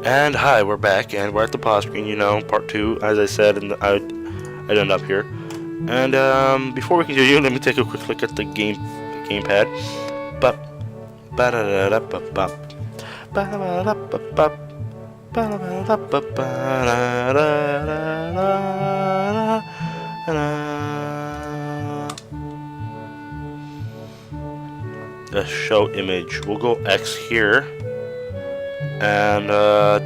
And hi, we're back, and we're at the pause screen, part 2, as I said, and I'd end up here. And before we continue, let me take a quick look at the gamepad. Bop, ba da da da ba bop, ba da da ba bop, ba da da ba ba da da da. The show image. We'll go X here. And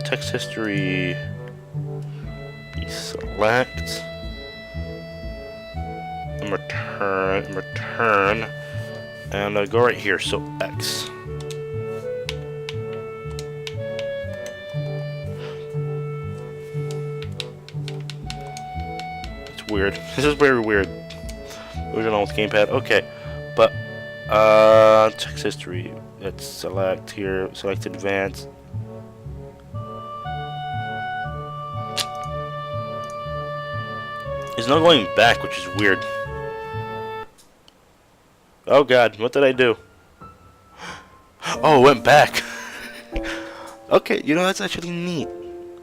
text history, select, and return, and go right here, so X. It's weird. This is very weird. Moving on with gamepad. Okay, but text history. Let's select here. Select advanced. It's not going back, which is weird. Oh god, what did I do? Oh, it went back. Okay, that's actually neat.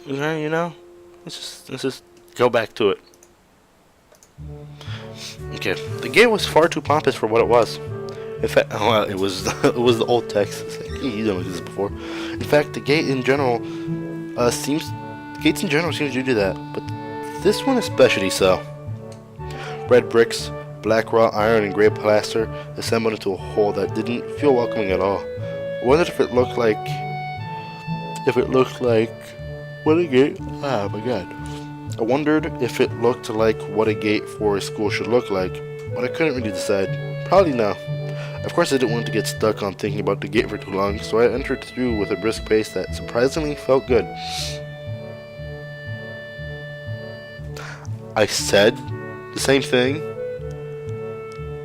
Let's just go back to it. Okay, the gate was far too pompous for what it was. In fact, well, it was the old text. It's like, you don't know this before. In fact, the gate in general seems to do that, but this one especially so. Red bricks, black wrought iron, and gray plaster assembled into a whole that didn't feel welcoming at all. I wondered if it looked like what a gate. Ah, my god. I wondered if it looked like what a gate for a school should look like, but I couldn't really decide. Probably no. Of course, I didn't want to get stuck on thinking about the gate for too long, so I entered through with a brisk pace that surprisingly felt good. I said the same thing,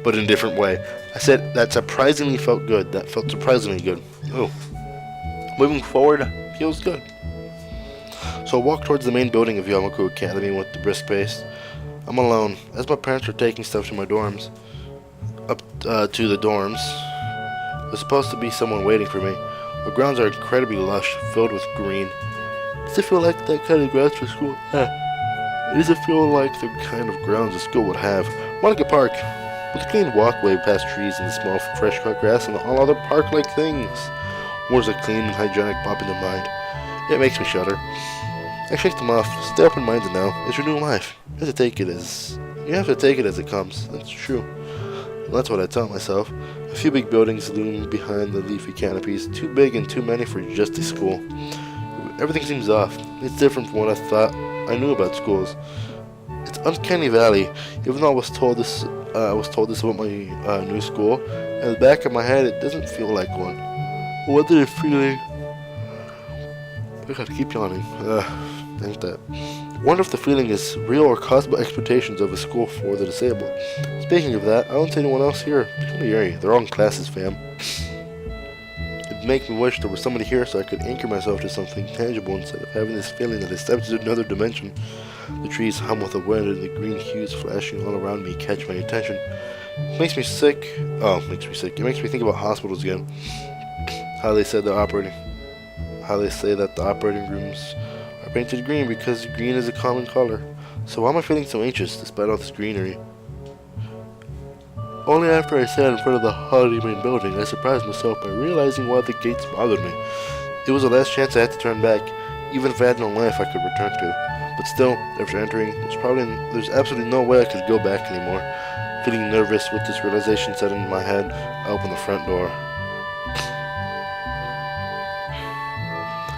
but in a different way. I said that surprisingly felt good. That felt surprisingly good. Oh. Moving forward feels good. So I walked towards the main building of Yamaku Academy with the brisk pace. I'm alone, as my parents are taking stuff to my dorms. To the dorms. There's supposed to be someone waiting for me. The grounds are incredibly lush, filled with green. Does it feel like that kind of grounds for school? Does it feel like the kind of grounds a school would have? Monica Park, with a clean walkway past trees and the smell of fresh cut grass and all other park-like things. Words a clean and hygienic pop into mind. It makes me shudder. I shake them off. Stay open-minded now. It's your new life. You have to take it as it comes. That's true. Well, that's what I tell myself. A few big buildings loom behind the leafy canopies, too big and too many for just a school. Everything seems off. It's different from what I thought I knew about schools. It's uncanny valley. Even though I was told this about my new school, in the back of my head, it doesn't feel like one. What did it feeling? I gotta keep yawning. Ain't that? Wonder if the feeling is real or caused by expectations of a school for the disabled. Speaking of that, I don't see anyone else here. It's kind of eerie. They're all in classes, fam. It'd make me wish there was somebody here so I could anchor myself to something tangible instead of having this feeling that I stepped into another dimension. The trees hum with the wind and the green hues flashing all around me catch my attention. It makes me sick. It makes me think about hospitals again. How they say that the operating rooms are painted green because green is a common color. So why am I feeling so anxious despite all this greenery? Only after I sat in front of the holiday main building, I surprised myself by realizing why the gates bothered me. It was the last chance I had to turn back, even if I had no life I could return to. But still, after entering, there's absolutely no way I could go back anymore. Feeling nervous with this realization set in my head, I opened the front door.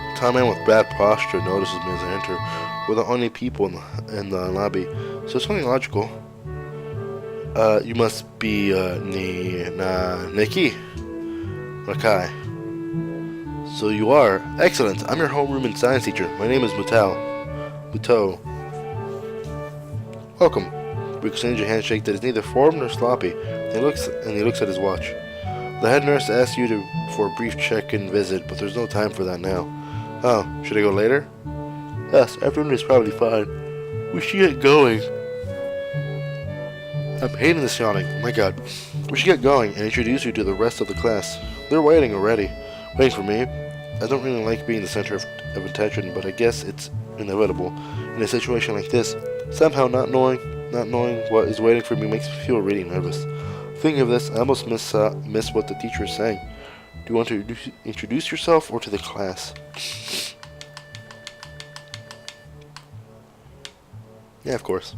A tall man with bad posture notices me as I enter. We're the only people in the lobby, so it's only logical. You must be Nikki? Makai. So you are. Excellent. I'm your homeroom and science teacher. My name is Muto. Welcome. We exchange a handshake that is neither formal nor sloppy. He looks at his watch. The head nurse asked you for a brief check-in visit, but there's no time for that now. Oh, should I go later? Yes, afternoon is probably fine. We should get going. I'm hating this yawning. Oh my god. We should get going and introduce you to the rest of the class. They're waiting already. Waiting for me. I don't really like being the center of attention, but I guess it's inevitable. In a situation like this, somehow not knowing what is waiting for me makes me feel really nervous. Thinking of this, I almost miss what the teacher is saying. Do you want to introduce yourself or to the class? Yeah, of course.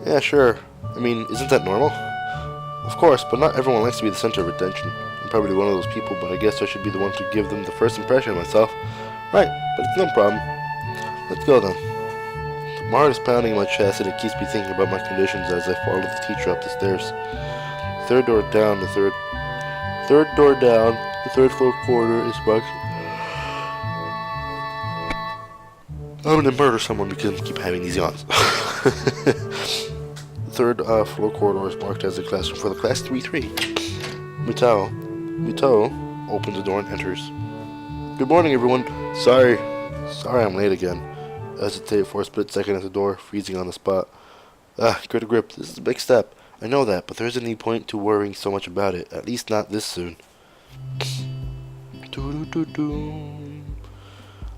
Yeah, sure. I mean, isn't that normal? Of course, but not everyone likes to be the center of attention. I'm probably one of those people, but I guess I should be the one to give them the first impression of myself. Right, but it's no problem. Let's go then. My heart is pounding in my chest and it keeps me thinking about my conditions as I follow the teacher up the stairs. Third door down, the third floor corridor is marked. I'm gonna murder someone because I keep having these yawns. The third floor corridor is marked as a classroom for the class 3-3. Mito opens the door and enters. Good morning, everyone. Sorry I'm late again. I hesitate for a split second at the door, freezing on the spot. Get a grip. This is a big step. I know that, but there isn't any point to worrying so much about it. At least not this soon.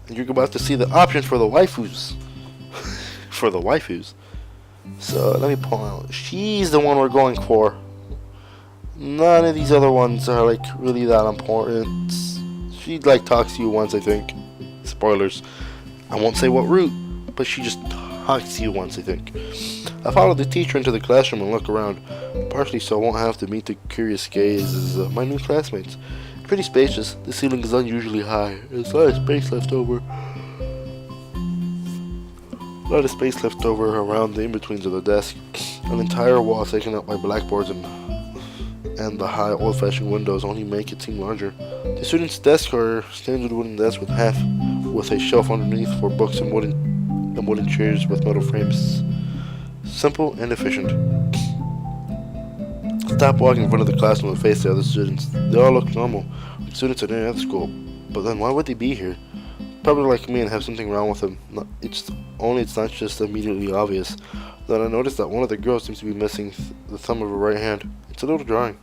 And you're about to see the options for the waifus. For the waifus. So, let me pull out. She's the one we're going for. None of these other ones are, like, really that important. She, like, talks to you once, I think. Spoilers. I won't say what route, but she just talks to you once, I think. I follow the teacher into the classroom and look around, partially so I won't have to meet the curious gazes of my new classmates. It's pretty spacious. The ceiling is unusually high. There's a lot of space left over. Around the in-betweens of the desk. An entire wall taken up by blackboards and the high old-fashioned windows only make it seem larger. The students' desks are standard wooden desks with a shelf underneath for books and wooden chairs with metal frames. Simple and efficient. Stop walking in front of the classroom and face the other students. They all look normal, like students at any other school. But then why would they be here? Probably like me and have something wrong with them. It's not just immediately obvious. Then I noticed that one of the girls seems to be missing the thumb of her right hand. It's a little jarring.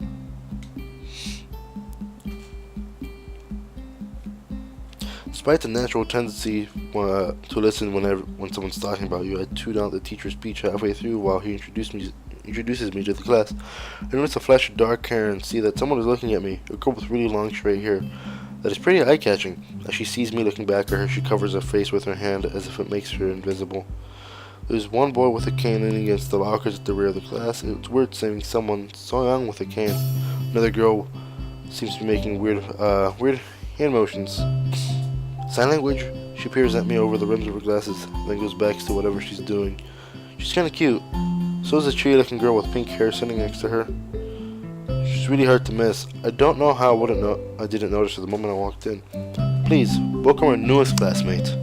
Despite the natural tendency to listen when someone's talking about you, I tune out the teacher's speech halfway through while he introduces me to the class. I notice a flash of dark hair and see that someone is looking at me, a girl with really long straight hair. That is pretty eye-catching. As she sees me looking back at her, she covers her face with her hand as if it makes her invisible. There's one boy with a cane leaning against the lockers at the rear of the class. It's weird seeing someone so young with a cane. Another girl seems to be making weird hand motions. Sign language? She peers at me over the rims of her glasses, then goes back to whatever she's doing. She's kinda cute. So is a tree-looking girl with pink hair sitting next to her. She's really hard to miss. I don't know how I didn't notice her the moment I walked in. Please, welcome our newest classmate.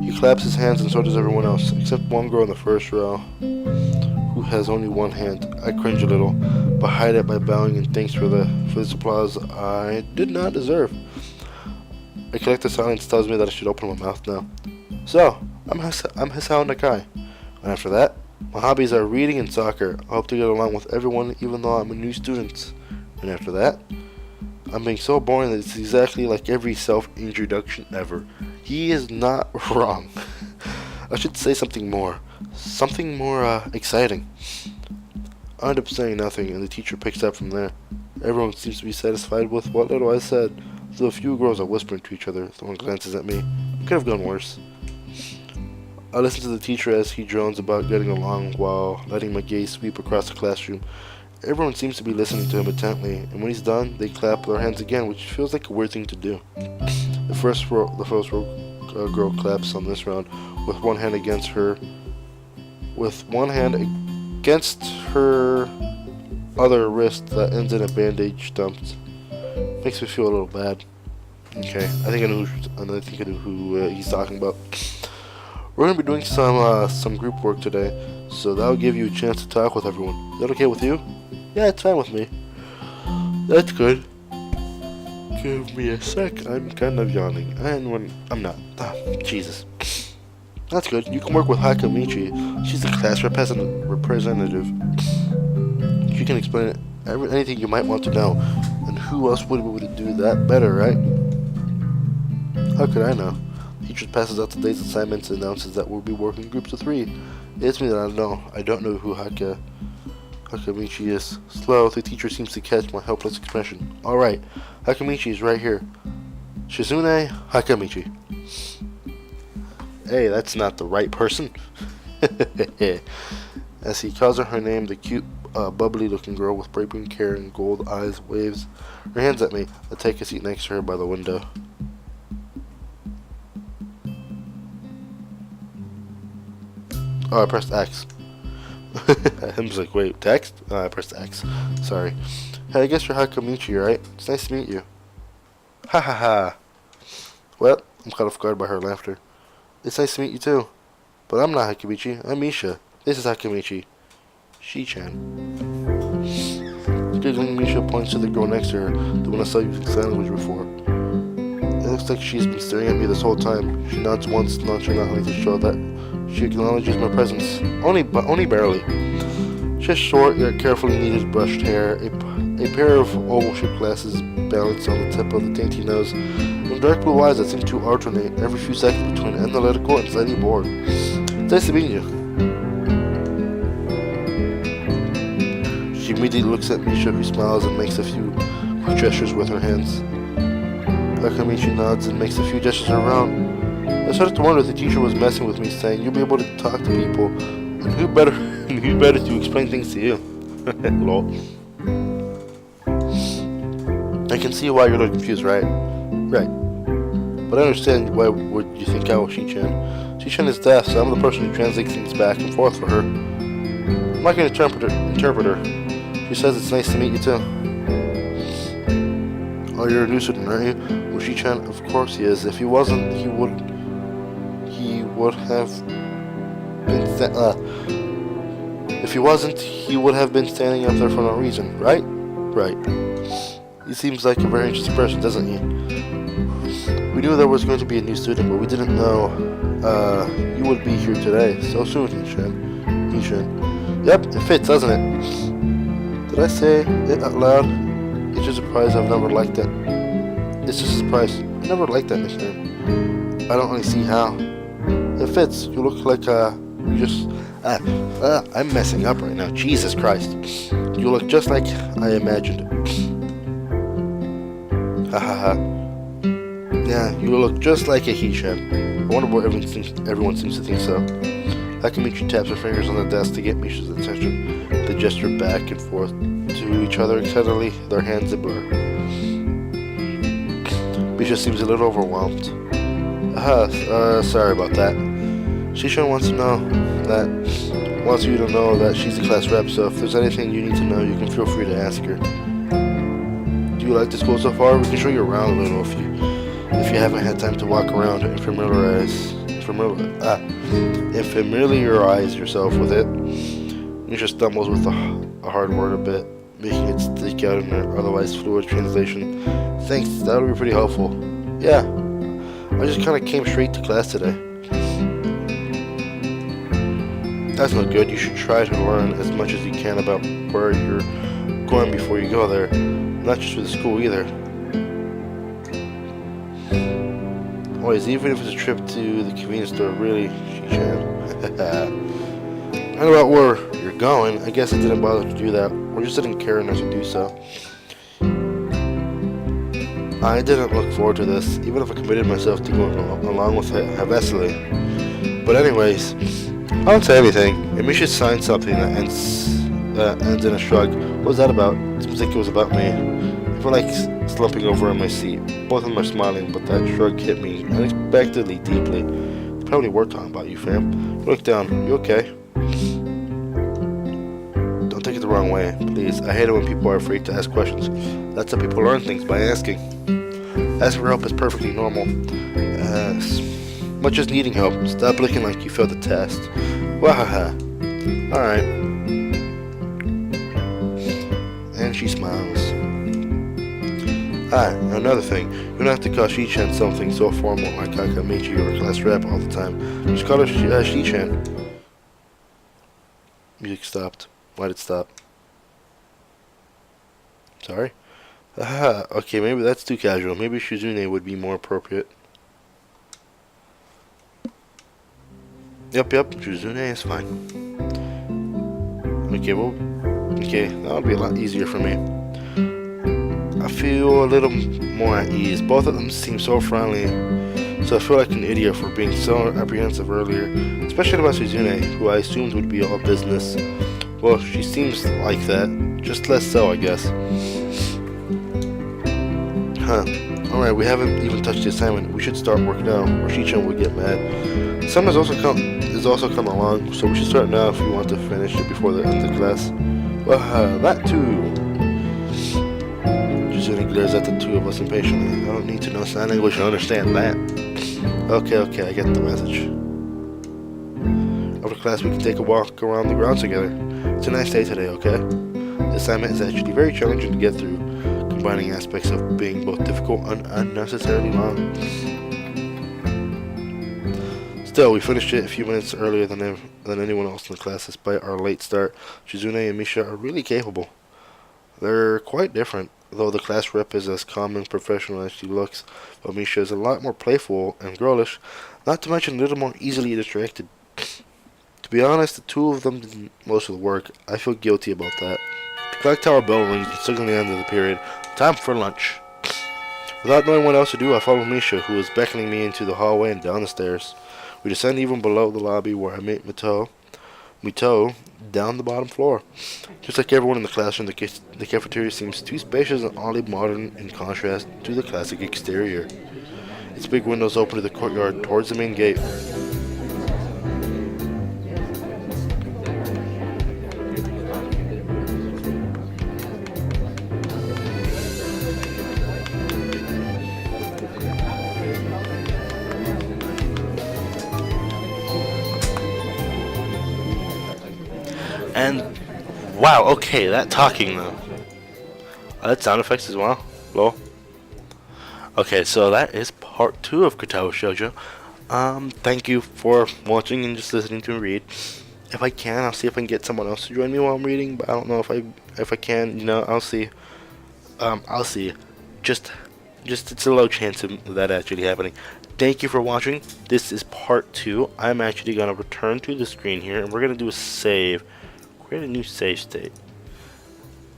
He claps his hands and so does everyone else, except one girl in the first row, who has only one hand. I cringe a little, but hide it by bowing in thanks for this applause I did not deserve. A collective silence tells me that I should open my mouth now. So, I'm Hisao Nakai, and after that, my hobbies are reading and soccer. I hope to get along with everyone even though I'm a new student. And after that, I'm being so boring that it's exactly like every self-introduction ever. He is not wrong. I should say something more exciting. I end up saying nothing and the teacher picks up from there. Everyone seems to be satisfied with what little I said, though a few girls are whispering to each other, throwing glances at me. It could have gone worse. I listen to the teacher as he drones about getting along while letting my gaze sweep across the classroom. Everyone seems to be listening to him intently, and when he's done, they clap their hands again, which feels like a weird thing to do. The first row girl claps on this round with one hand against her other wrist that ends in a bandage dumped. Makes me feel a little bad. Okay, I think I know who he's talking about. We're going to be doing some group work today, so that'll give you a chance to talk with everyone. Is that okay with you? Yeah, it's fine with me. That's good. Give me a sec, I'm kind of yawning. And when I'm not. Jesus. That's good. You can work with Hakamichi. She's the class representative. She can explain anything you might want to know. And who else would be able to do that better, right? How could I know? The teacher passes out today's assignments and announces that we'll be working in groups of 3. It's me that I know. I don't know who Hakamichi is. Slow, the teacher seems to catch my helpless expression. Alright, Hakamichi is right here. Shizune Hakamichi. Hey, that's not the right person. As he calls her name, the cute, bubbly-looking girl with bright green hair and gold eyes waves her hands at me. I take a seat next to her by the window. Oh, I pressed X. I was like, wait, text? Oh, I pressed X. Sorry. Hey, I guess you're Hakamichi, right? It's nice to meet you. Ha ha ha. Well, I'm caught off guard by her laughter. It's nice to meet you too. But I'm not Hakamichi, I'm Misha. This is Hakamichi. She-chan. Giggling, Misha points to the girl next to her, the one I saw using sign language before. It looks like she's been staring at me this whole time. She nods once, nonchalantly to show that she acknowledges my presence. Only barely. She has short yet carefully kneaded brushed hair, a pair of oval-shaped glasses balanced on the tip of the dainty nose, and dark blue eyes that seem to alternate every few seconds between analytical and slightly bored. It's nice to meet you. She immediately looks at Misha, who smiles and makes a few quick gestures with her hands. Hakamichi nods and makes a few gestures around. I started to wonder if the teacher was messing with me, saying, "You'll be able to talk to people, and who better to explain things to you?" Lol. I can see why you're a little confused, right? Right. But I understand why would you think I was Shi-chan. Shi-chan is deaf, so I'm the person who translates things back and forth for her. I'm like an interpreter. She says it's nice to meet you too. Oh, you're a new student, aren't you? Well, Shi-chan, of course he is. If he wasn't, he would have been if he wasn't, he would have been standing up there for no reason, right? Right. He seems like a very interesting person, doesn't he? We knew there was going to be a new student, but we didn't know you would be here today. So soon, He-chan. Yep, it fits, doesn't it? Did I say it out loud? It's just a surprise. I've never liked it. It's just a surprise. I never liked that nickname. I don't really see how. It fits. You look like you just. I'm messing up right now. Jesus Christ. You look just like I imagined. Ha ha ha. Yeah, you look just like a he-chan. I wonder what everyone seems to think so. Hakamichi taps her fingers on the desk to get Misha's attention. They gesture back and forth to each other excitedly, their hands a blur. Misha seems a little overwhelmed. Sorry about that. Shi-chan wants you to know that she's the class rep, so if there's anything you need to know, you can feel free to ask her. Do you like the school so far? We can show you around a little if you haven't had time to walk around and familiarize yourself with it. Misha stumbles with a hard word a bit, making it stick out in her otherwise fluid translation. Thanks, that'll be pretty helpful. Yeah, I just kind of came straight to class today. That's not good. You should try to learn as much as you can about where you're going before you go there. Not just for the school either. Always, even if it's a trip to the convenience store, really, Shi-chan. I know about where you're going. I guess I didn't bother to do that, or just didn't care enough to do so. I didn't look forward to this, even if I committed myself to going along with it heavily. But anyways, I don't say anything, and we should sign something that ends in a shrug. What was that about? It seems like it was about me. I feel like slumping over in my seat. Both of them are smiling, but that shrug hit me unexpectedly deeply. It's probably were talking about you, fam. You look down. You okay? Don't take it the wrong way, please. I hate it when people are afraid to ask questions. That's how people learn things, by asking. Asking for help is perfectly normal. Much as needing help. Stop looking like you failed the test. Wahaha. Alright. And she smiles. Another thing. You don't have to call Shi-chan something so formal like Hakamichi or class rep all the time. Just call her Shi-chan. Music stopped. Why'd it stop? Sorry? Okay, maybe that's too casual. Maybe Shizune would be more appropriate. Yep, Juzune is fine. Okay, well, okay, that'll be a lot easier for me. I feel a little more at ease. Both of them seem so friendly, so I feel like an idiot for being so apprehensive earlier, especially about Suzune, who I assumed would be all business. Well, she seems like that, just less so, I guess. Huh. Alright, we haven't even touched the assignment. We should start work now, or Shichon would get mad. Summer's also come along, so we should start now if we want to finish it before the end of class. Well, that too. Juzune glares at the two of us impatiently. I don't need to know sign language to understand that. Okay, I get the message. After class, we can take a walk around the grounds together. It's a nice day today, okay? The assignment is actually very challenging to get through, combining aspects of being both difficult and unnecessarily long. Still, we finished it a few minutes earlier than anyone else in the class, despite our late start. Shizune and Misha are really capable. They're quite different, though the class rep is as calm and professional as she looks, but Misha is a lot more playful and girlish, not to mention a little more easily distracted. To be honest, the two of them did most of the work. I feel guilty about that. The clock tower bell rings, signaling the end of the period. Time for lunch. Without knowing what else to do, I follow Misha, who is beckoning me into the hallway and down the stairs. We descend even below the lobby where I meet Mito down the bottom floor. Just like everyone in the classroom, the cafeteria seems too spacious and oddly modern in contrast to the classic exterior. Its big windows open to the courtyard towards the main gate. And wow, okay, that talking though. That sound effects as well. Lol. Okay, so that is part 2 of Katawa Shoujo. Thank you for watching and just listening to me read. If I can, I'll see if I can get someone else to join me while I'm reading, but I don't know if I can, I'll see. I'll see. Just it's a low chance of that actually happening. Thank you for watching. This is part 2. I'm actually gonna return to the screen here and we're gonna do a save. Create a new save state.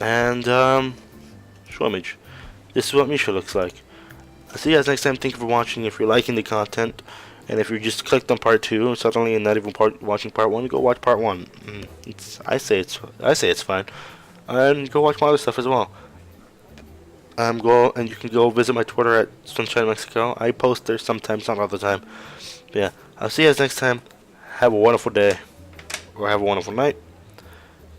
And show image. This is what Misha looks like. I'll see you guys next time. Thank you for watching. If you're liking the content, and if you just clicked on part 2 suddenly and not even watching part 1, go watch part 1. I say it's fine. And go watch my other stuff as well. And you can go visit my Twitter at Sunshine Mexico. I post there sometimes, not all the time. But yeah, I'll see you guys next time. Have a wonderful day, or have a wonderful night.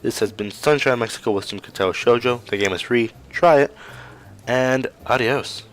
This has been Sunshine Mexico with some Katawa Shoujo. The game is free. Try it. And adios.